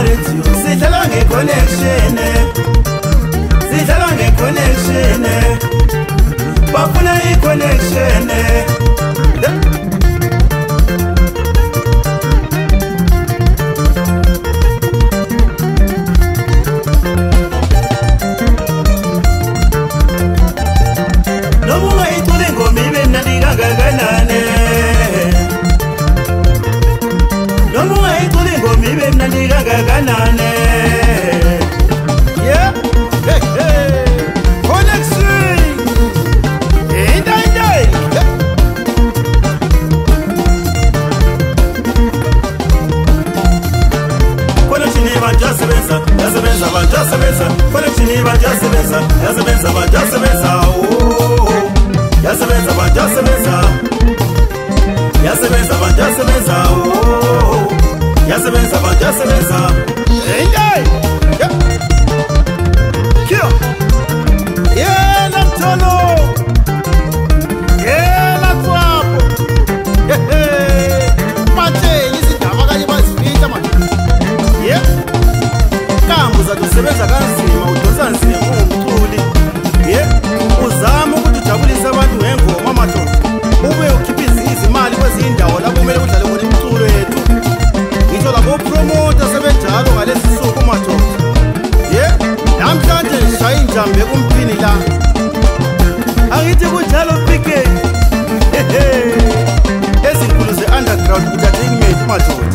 radio sidlala nge-connection, sidlala nge-connection, bafuna i-connection. Noma ithule ngoma ibe mnandi kangakanani, noma ithule ngoma ibe mnandi kangakanani. Yeah, hey, hey, connection. Hey, day, day. Connection iba just sebenza, ya sebenza ba just sebenza. Connection iba just sebenza, ya sebenza ba just sebenza. Ya sebenza ba just sebenza, ya sebenza ba just sebenza. Ya sebenza ba just sebenza. Hey, hey. Kio. Yeah, la tolo. Yeah, la twapo. Hey, mate, izindaba kanye bazipita manje. Yeah. Kambuza kusebenza kanzima udonsa nzima umthuli. Yeah. Uzama ukuthi ujabulise abantu ngengoma madoda. Ube ukhiphiza izimali kwezindawo lapho kumele kudlale khona imculo yethu. Ngitho labo promoter sebenjalo ngalesi suku madoda. Yeah. Namhlanje ngishaya injambe kumphini la. Angithi kunjalo PK. Ezinkulu ze-underground entertainment madoda.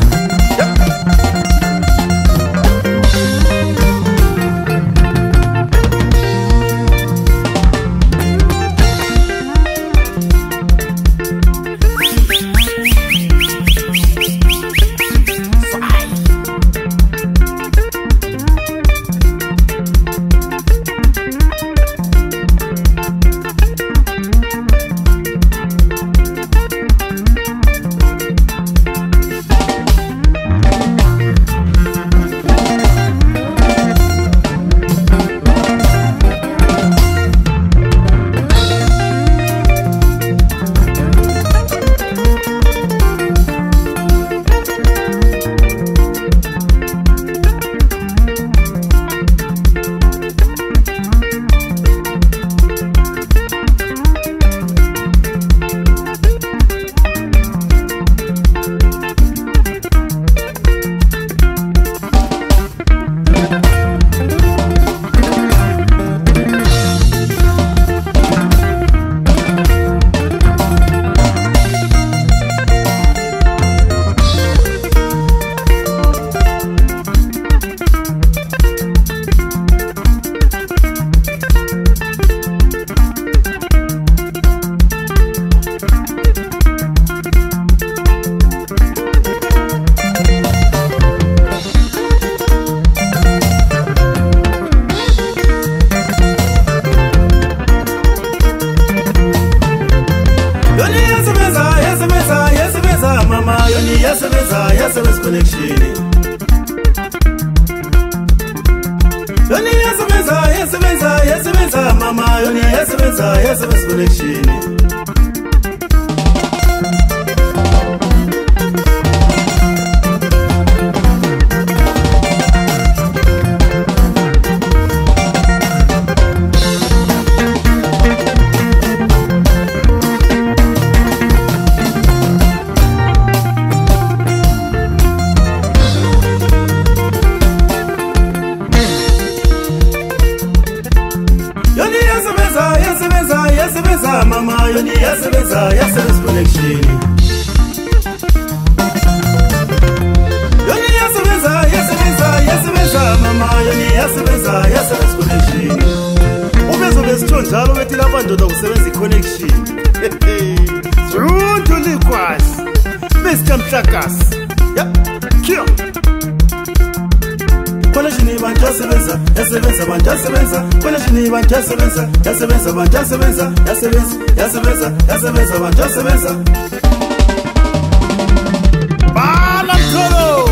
Bala mtolo.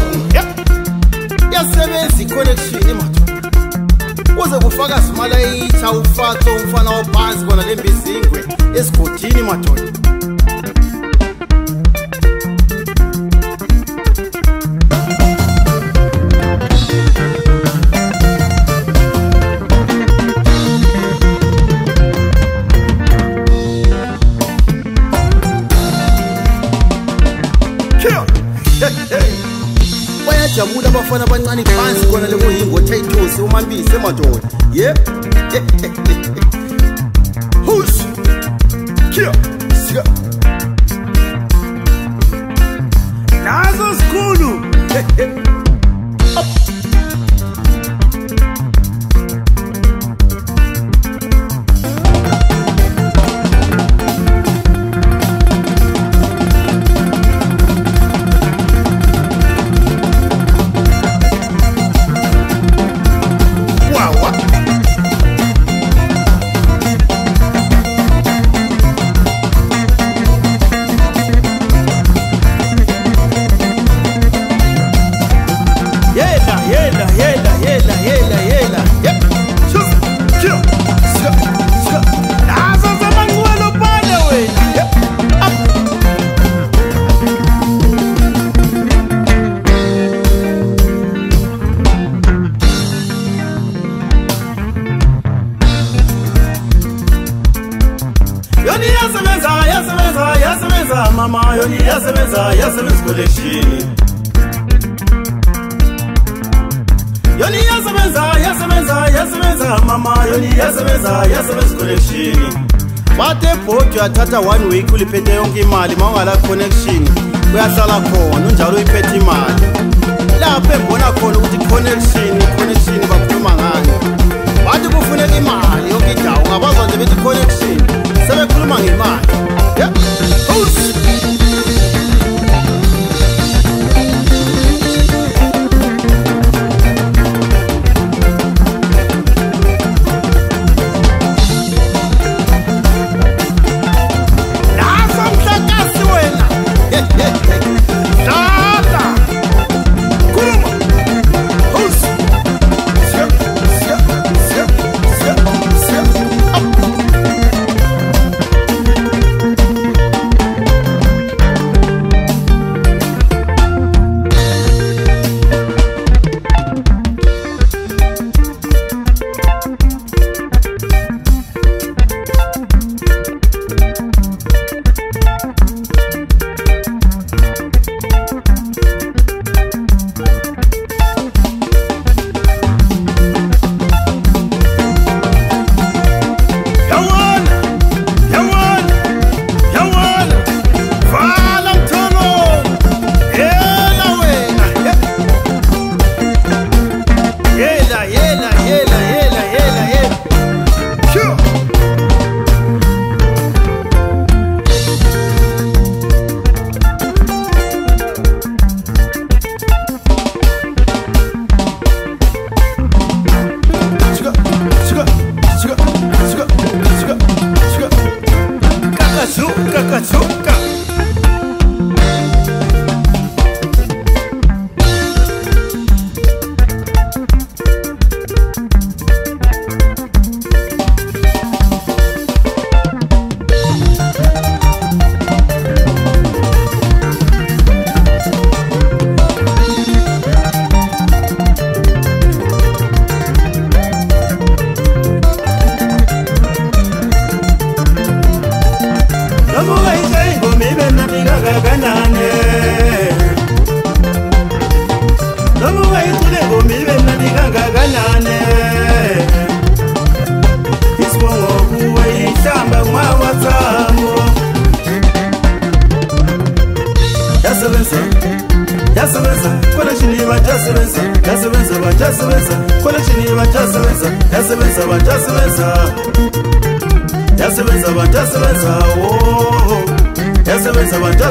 Yasebenza i-connection imadoda. Uze kufaka simalayitha ufatho umfana waphansi kona lembizingwe esigodini madoda. abafana abancane phansi khona lebo hingo Titus umambisi emadoda yeah who's kia sia nazo skulu Mama yoni yasebenza collection yoni yasebenza mama yoni yasebenza collection bate bhodi yathatha 1 week uliphethe yonke imali mawungala connection uyahlala khona unjalo uyiphethe imali lapho ebona khona ukuthi connection bakhuluma ngani bathi kufuneka imali yonke indawo ngabazwa nje bethi connection sebekhuluma ngemali yeah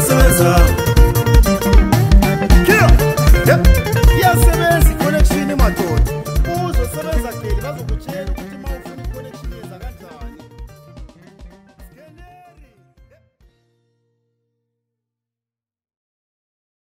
yasebenza.